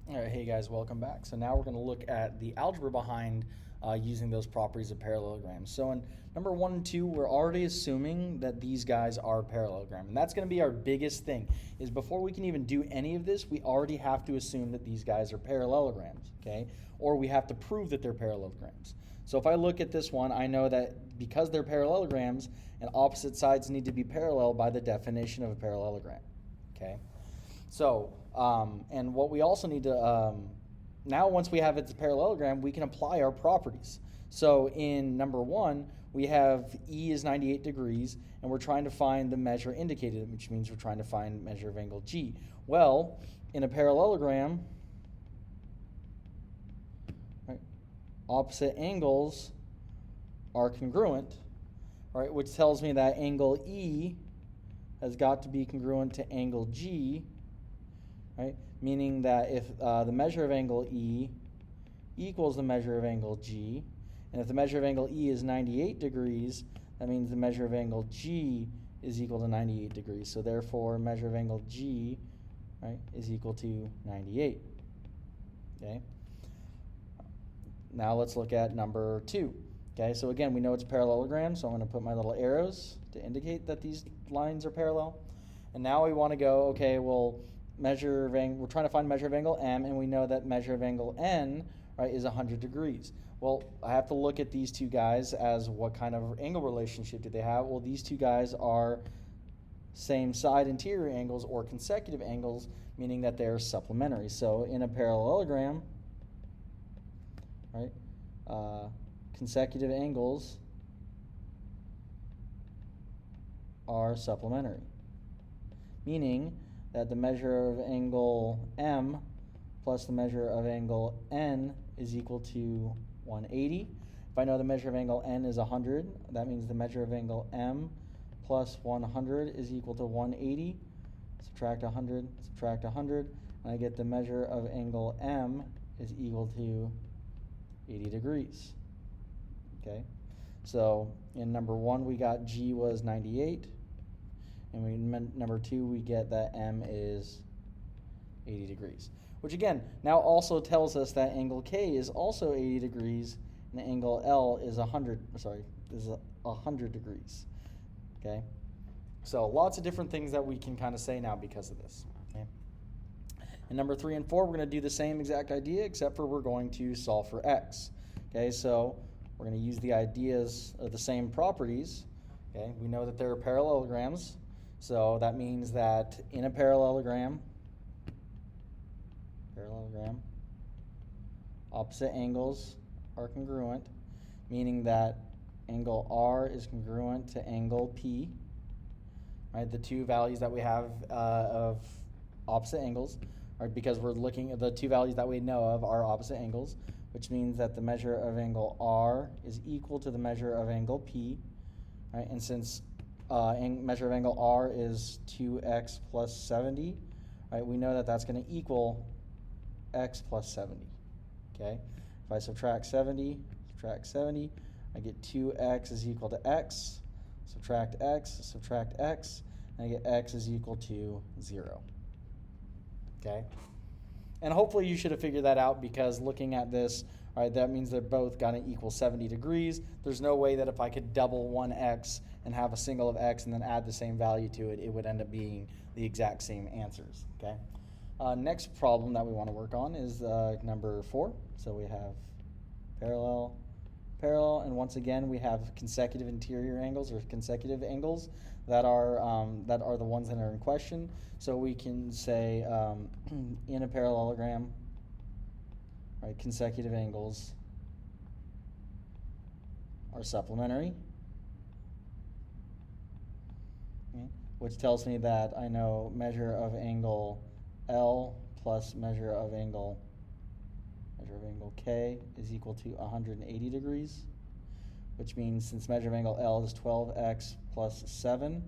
All right, hey guys, welcome back. So now we're going to look at the algebra behind using those properties of parallelograms. So in number 1 and 2, we're already assuming that these guys are parallelogram. And that's going to be our biggest thing, is before we can even do any of this, we already have to assume that these guys are parallelograms, okay? Or we have to prove that they're parallelograms. So if I look at this one, I know that because they're parallelograms, and opposite sides need to be parallel by the definition of a parallelogram, okay? So, and what we also need to, now once we have its parallelogram, we can apply our properties. So in number 1, we have E is 98 degrees, and we're trying to find the measure indicated, which means we're trying to find measure of angle G. Well, in a parallelogram, right, opposite angles are congruent, right, which tells me that angle E has got to be congruent to angle G, right? Meaning that if the measure of angle E equals the measure of angle G, and if the measure of angle E is 98 degrees, that means the measure of angle G is equal to 98 degrees. So therefore, measure of angle G, right, is equal to 98. Okay. Now let's look at number 2. Okay, so again, we know it's a parallelogram, so I'm going to put my little arrows to indicate that these lines are parallel. And now we want to go, okay, well, we're trying to find measure of angle M, and we know that measure of angle N, right, is 100 degrees. Well, I have to look at these two guys as what kind of angle relationship do they have? Well, these two guys are same side interior angles or consecutive angles, meaning that they're supplementary. So in a parallelogram, right, consecutive angles are supplementary, meaning that the measure of angle M plus the measure of angle N is equal to 180. If I know the measure of angle N is 100, that means the measure of angle M plus 100 is equal to 180. Subtract 100, subtract 100, and I get the measure of angle M is equal to 80 degrees. Okay, so in number 1 we got G was 98, and number 2 we get that M is 80 degrees, which again now also tells us that angle K is also 80 degrees and angle L is 100 degrees. Okay, so lots of different things that we can kind of say now because of this. Okay, in number 3 and 4 we're going to do the same exact idea, except for we're going to solve for x. Okay, so we're going to use the ideas of the same properties. Okay, we know that there are parallelograms, so that means that in a parallelogram, opposite angles are congruent, meaning that angle R is congruent to angle P. Right, the two values that we have of opposite angles are, because we're looking at the two values that we know of are opposite angles, which means that the measure of angle R is equal to the measure of angle P. Right, and since measure of angle R is 2x plus 70, right, we know that that's going to equal x plus 70. Okay, if I subtract 70, I get 2x is equal to x, subtract x, and I get x is equal to 0. Okay, and hopefully you should have figured that out, because looking at this, all right, that means they're both going to equal 70 degrees. There's no way that if I could double one x and have a single of x and then add the same value to it, it would end up being the exact same answers. Okay. Next problem that we want to work on is number 4. So we have parallel, and once again we have consecutive interior angles or consecutive angles that are the ones that are in question. So we can say in a parallelogram, right, consecutive angles are supplementary, okay, which tells me that I know measure of angle L plus measure of angle K is equal to 180 degrees, which means since measure of angle L is 12x plus 7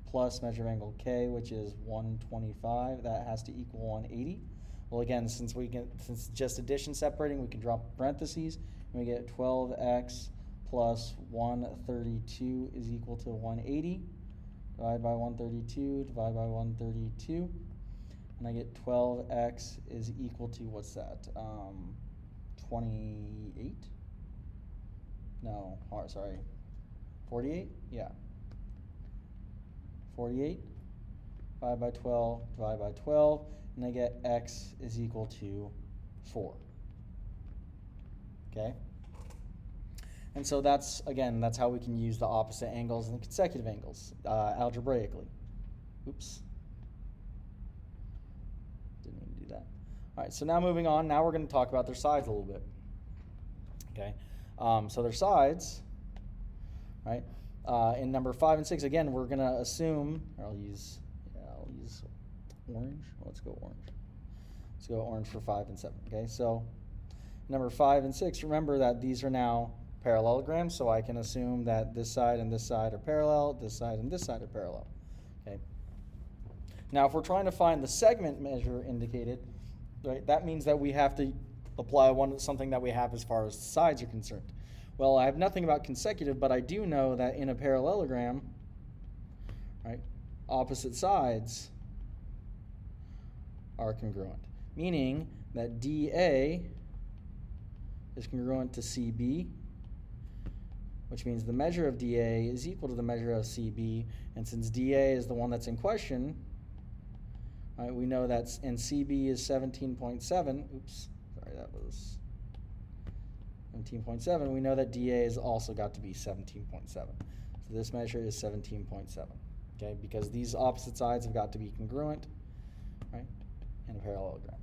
plus measure of angle K, which is 125, that has to equal 180. Well, again, since just addition separating, we can drop parentheses, and we get 12x plus 132 is equal to 180. Divide by 132, divide by 132. and I get 12x is equal to, what's that, 28? No, sorry, 48? Yeah. 48, divide by 12, divide by 12, and I get x is equal to 4. Okay? And so that's, again, that's how we can use the opposite angles and the consecutive angles algebraically. Oops. Didn't mean to do that. All right, so now moving on, now we're going to talk about their sides a little bit. Okay? So their sides, right? In number 5 and 6, again, we're going to assume, or I'll use orange. Let's go orange. Let's go orange for 5 and 7. Okay, so number 5 and 6, remember that these are now parallelograms, so I can assume that this side and this side are parallel, this side and this side are parallel. Okay. Now, if we're trying to find the segment measure indicated, right, that means that we have to apply something that we have as far as sides are concerned. Well, I have nothing about consecutive, but I do know that in a parallelogram, right, opposite sides are congruent, meaning that DA is congruent to CB, which means the measure of DA is equal to the measure of CB, and since DA is the one that's in question, right, we know that, and CB is 17.7, oops, sorry, that was 17.7, we know that DA has also got to be 17.7. So this measure is 17.7, okay, because these opposite sides have got to be congruent, right, in a parallelogram.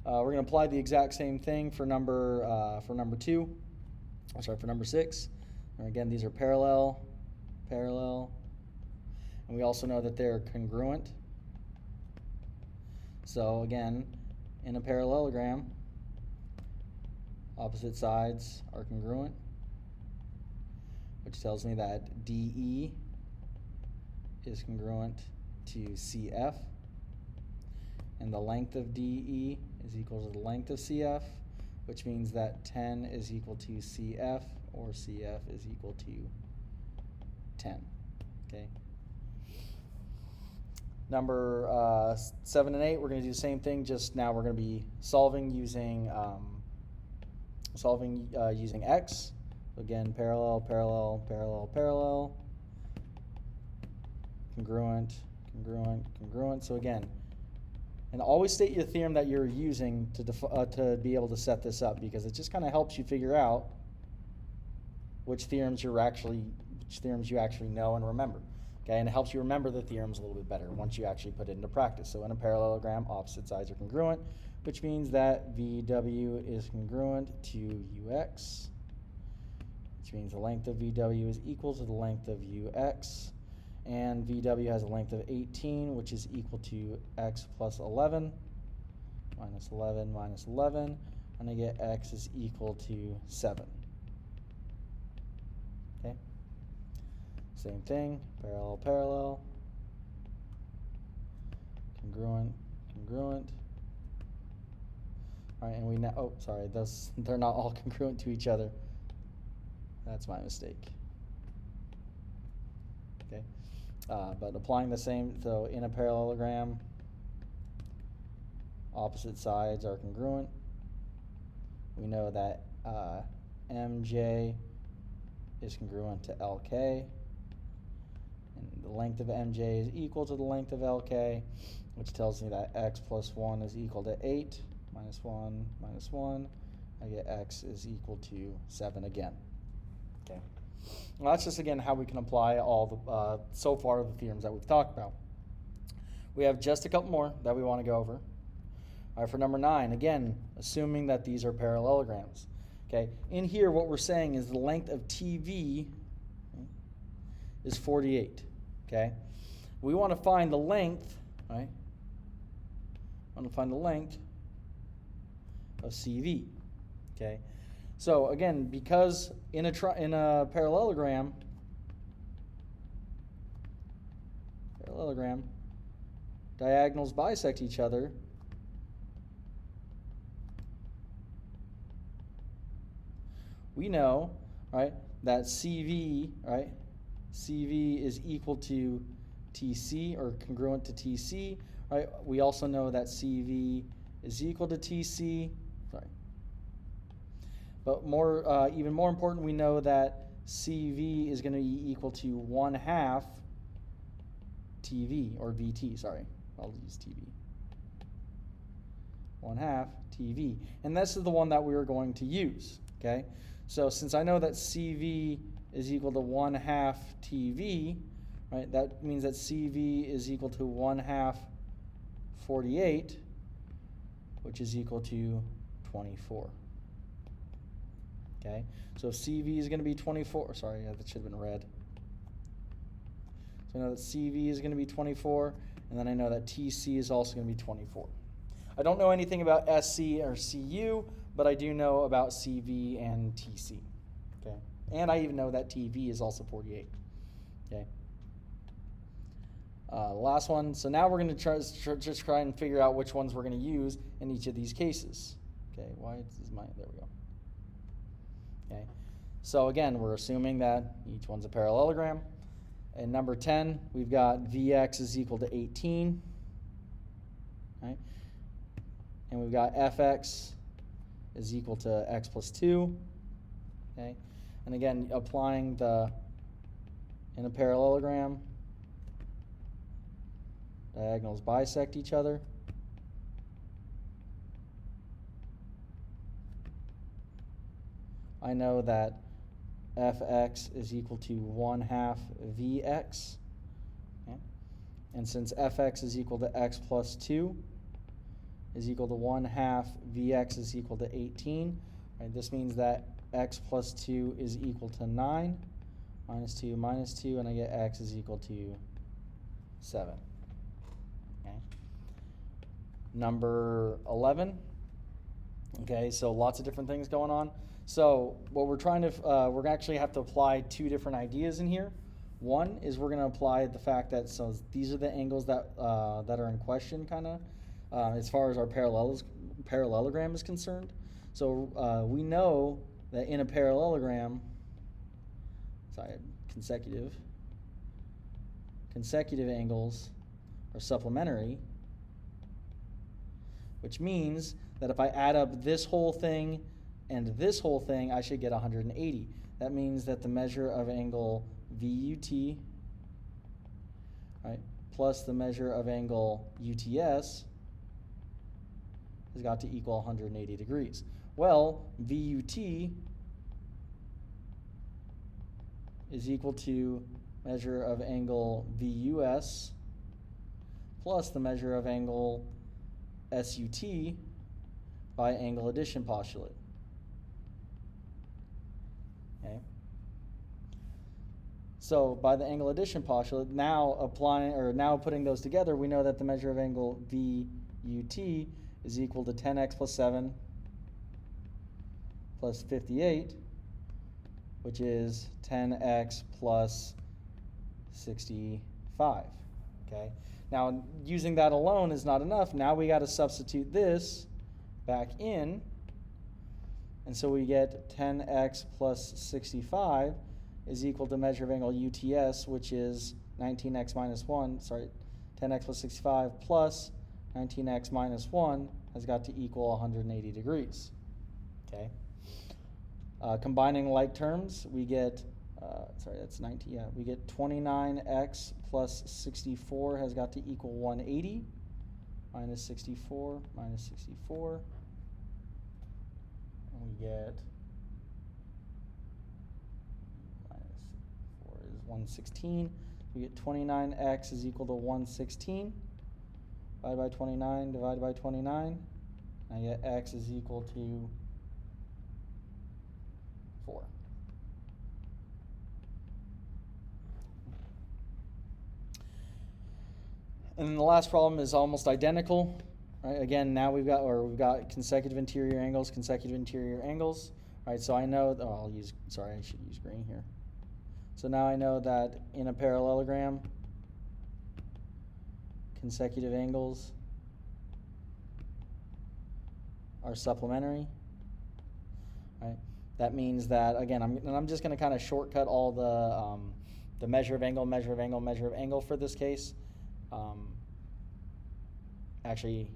We're going to apply the exact same thing for number 6. And again, these are parallel, and we also know that they're congruent. So again, in a parallelogram, opposite sides are congruent, which tells me that DE is congruent to CF, and the length of DE is equal to the length of CF, which means that 10 is equal to CF, or CF is equal to 10. Okay. Number 7 and 8, we're going to do the same thing, just now we're going to be solving using X. Again, parallel, congruent. So again, and always state your theorem that you're using to be able to set this up, because it just kind of helps you figure out which theorems you actually know and remember. Okay, and it helps you remember the theorems a little bit better once you actually put it into practice. So in a parallelogram, opposite sides are congruent, which means that VW is congruent to UX, which means the length of VW is equal to the length of UX, and VW has a length of 18, which is equal to X plus 11, minus 11, minus 11, and I get X is equal to 7. Okay? Same thing, parallel, congruent. All right, and we now, oh, sorry, they're not all congruent to each other. That's my mistake. Okay, but applying the same, so in a parallelogram, opposite sides are congruent. We know that MJ is congruent to LK, and the length of MJ is equal to the length of LK, which tells me that X plus 1 is equal to 8, minus 1, minus 1. I get X is equal to 7 again. Okay. Well, that's just, again, how we can apply all the, so far, the theorems that we've talked about. We have just a couple more that we want to go over. All right, for number 9, again, assuming that these are parallelograms. Okay, in here, what we're saying is the length of TV is 48. Okay, we want to find the length, right? I want to find the length of CV. Okay, so again, because in a parallelogram, diagonals bisect each other. We know, right, that CV, right, CV is equal to TC, or congruent to TC, right? We also know that CV is equal to TC, sorry. But even more important, we know that CV is going to be equal to 1/2 TV, or VT, sorry. I'll use TV. 1/2 TV. And this is the one that we are going to use, okay? So since I know that CV is equal to 1/2 TV, right, that means that CV is equal to 1/2 48, which is equal to 24. Okay, so if CV is going to be 24, sorry, that should have been red. So I know that CV is going to be 24, and then I know that TC is also going to be 24. I don't know anything about SC or CU, but I do know about CV and TC. Okay, and I even know that TV is also 48. Okay. Last one. So now we're going to just try and figure out which ones we're going to use in each of these cases. Okay, why is my, there we go. Okay, so again, we're assuming that each one's a parallelogram. In number 10, we've got Vx is equal to 18, right? And we've got Fx is equal to x plus 2, okay? And again, applying in a parallelogram, diagonals bisect each other. I know that Fx is equal to 1/2 Vx. Okay? And since Fx is equal to x plus 2 is equal to 1/2 Vx is equal to 18, right, this means that x plus 2 is equal to 9, minus 2 minus 2, and I get x is equal to 7. Okay? Number 11. Okay, so lots of different things going on. So what we're trying to, we're actually have to apply two different ideas in here. One is we're going to apply the fact that, so these are the angles that that are in question, kind of, as far as our parallelogram is concerned. So we know that in a parallelogram, sorry, consecutive angles are supplementary, which means that if I add up this whole thing and this whole thing, I should get 180. That means that the measure of angle VUT, right, plus the measure of angle UTS has got to equal 180 degrees. Well, VUT is equal to measure of angle VUS plus the measure of angle SUT by angle addition postulate. Okay. So by the angle addition postulate, now putting those together, we know that the measure of angle VUT is equal to 10x plus 7 plus 58, which is 10x plus 65. Okay. Now, using that alone is not enough. Now we got to substitute this back in. And so we get 10x plus 65 is equal to measure of angle UTS, which is 19x minus 1. Sorry, 10x plus 65 plus 19x minus 1 has got to equal 180 degrees. Okay. Combining like terms, we get, sorry, that's 19, yeah, we get 29x plus 64 has got to equal 180, minus 64, minus 64. And we get, minus 4 is 116. We get 29x is equal to 116. Divided by 29, divided by 29. I get x is equal to 4. And then the last problem is almost identical. Right? Again, now we've got consecutive interior angles. Right? So I know, I should use green here. So now I know that in a parallelogram, consecutive angles are supplementary. Right? That means that, again, I'm just going to kind of shortcut all the measure of angle for this case. actually